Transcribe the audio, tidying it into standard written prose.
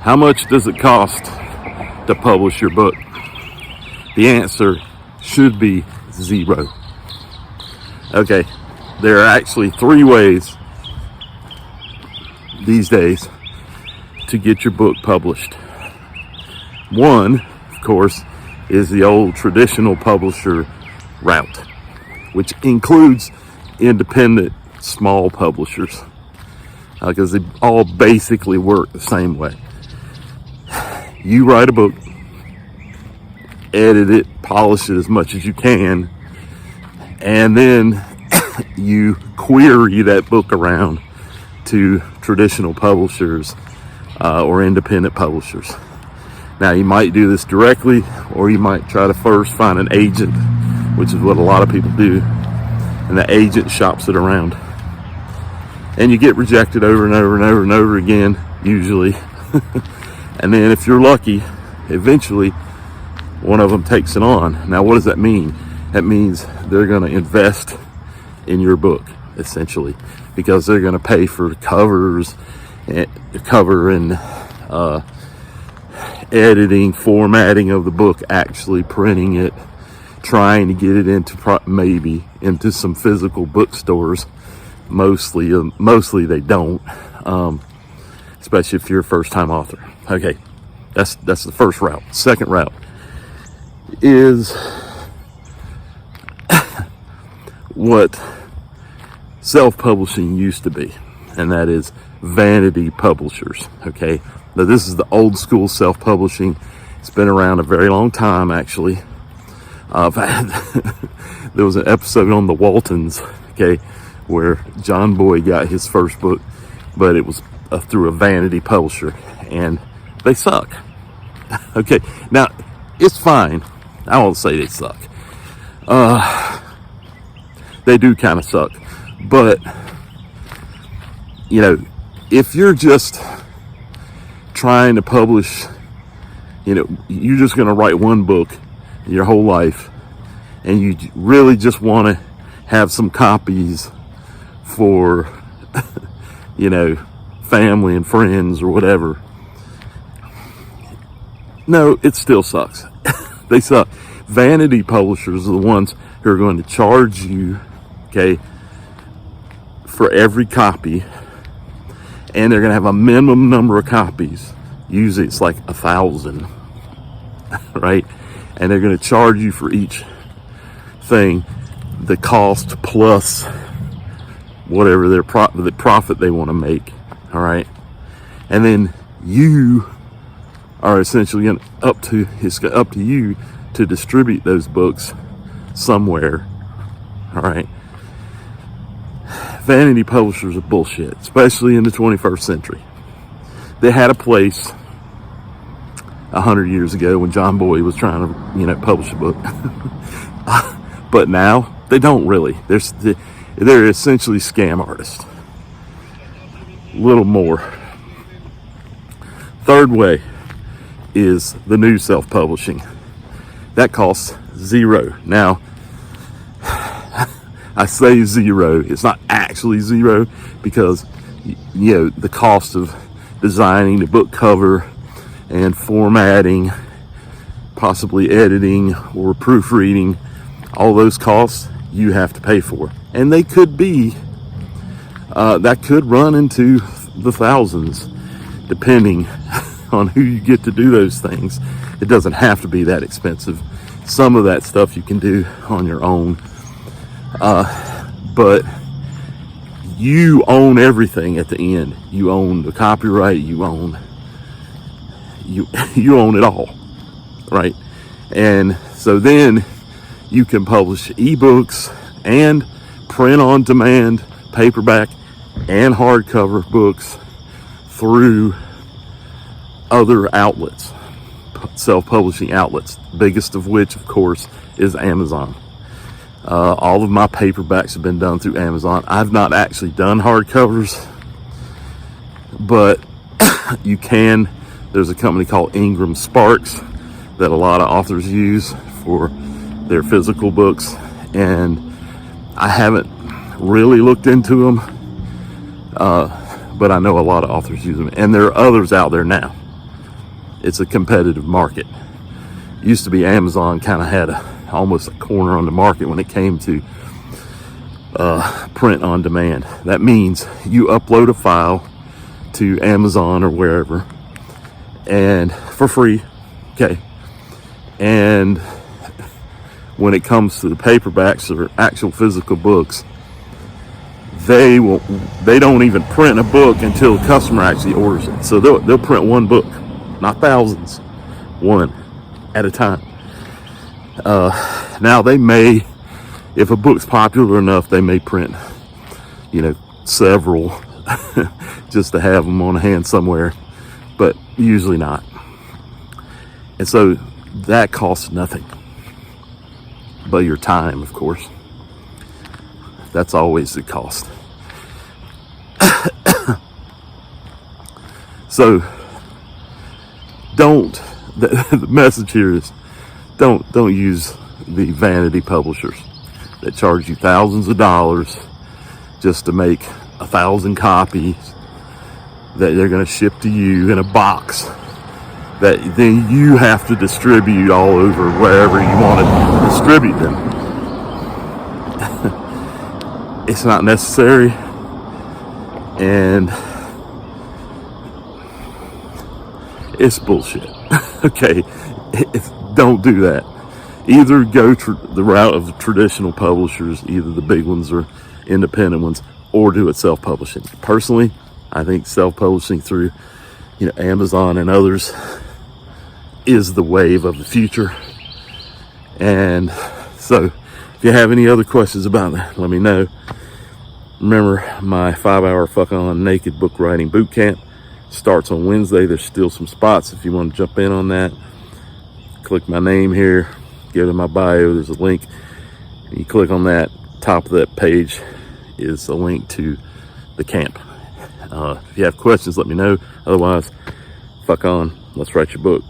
How much does it cost to publish your book? The answer should be zero. Okay, there are actually 3 ways these days to get your book published. One, of course, is the old traditional publisher route, which includes independent small publishers, because they all basically work the same way. You write a book, edit it, polish it as much as you can, and then you query that book around to traditional publishers or independent publishers. Now, you might do this directly, or you might try to first find an agent, which is what a lot of people do, and the agent shops it around. And you get rejected over and over and over and over again, usually. And then if you're lucky, eventually one of them takes it on. Now, what does that mean? That means they're going to invest in your book, essentially, because they're going to pay for covers, cover and editing, formatting of the book, actually printing it, trying to get it into some physical bookstores. Mostly they don't, especially if you're a first-time author. Okay, that's the first route. Second route is what self-publishing used to be, and that is vanity publishers. Okay, now this is the old school self-publishing. It's been around a very long time, actually. There was an episode on the Waltons, okay, where John Boy got his first book, but it was through a vanity publisher, and they suck. Okay, now it's fine. I won't say they suck. They do kind of suck, but if you're just trying to publish, you're just going to write one book your whole life, and you really just want to have some copies for family and friends or whatever. No, it still sucks. They suck. Vanity publishers are the ones who are going to charge you, okay, for every copy, and they're going to have a minimum number of copies. Usually it's like 1,000, right? And they're going to charge you for each thing the cost plus whatever the profit they want to make. All right, and then you are essentially up to you to distribute those books somewhere. All right, vanity publishers are bullshit, especially in the 21st century. They had a place 100 years ago when John Boy was trying to publish a book. But now they don't really. They're essentially scam artists. Little more. Third way is the new self-publishing. That costs zero. Now, I say zero. It's not actually zero, because the cost of designing the book cover and formatting, possibly editing or proofreading, all those costs you have to pay for, and they could be that could run into the thousands, depending on who you get to do those things. It doesn't have to be that expensive. Some of that stuff you can do on your own, but you own everything at the end. You own the copyright. You own it all, right? And so then you can publish ebooks and print on demand, paperback and hardcover books through other outlets, self-publishing outlets, biggest of which, of course, is Amazon. All of my paperbacks have been done through Amazon. I've not actually done hardcovers, but you can. There's a company called Ingram Sparks that a lot of authors use for their physical books, and I haven't really looked into them, but I know a lot of authors use them, and there are others out there now. It's a competitive market. Used to be Amazon kind of had almost a corner on the market when it came to print on demand. That means you upload a file to Amazon or wherever, and for free, okay. And when it comes to the paperbacks or actual physical books, they don't even print a book until the customer actually orders it. So they'll print one book, not thousands, one at a time. Now they may, if a book's popular enough, they may print, several just to have them on hand somewhere, but usually not. And so that costs nothing but your time, of course. That's always the cost. So the message here is don't use the vanity publishers that charge you thousands of dollars just to make 1,000 copies that they're going to ship to you in a box that then you have to distribute all over wherever you want to distribute them. It's not necessary, and it's bullshit. Okay, don't do that. Either go the route of the traditional publishers, either the big ones or independent ones, or do it self-publishing. Personally, I think self-publishing through Amazon and others is the wave of the future. And so if you have any other questions about that, let me know. Remember, my 5-hour fuck on naked book writing boot camp starts on Wednesday. There's still some spots if you want to jump in on that. Click my name here, go to my bio, there's a link, and you click on that. Top of that page is a link to the camp. If you have questions, let me know. Otherwise, fuck on, let's write your book.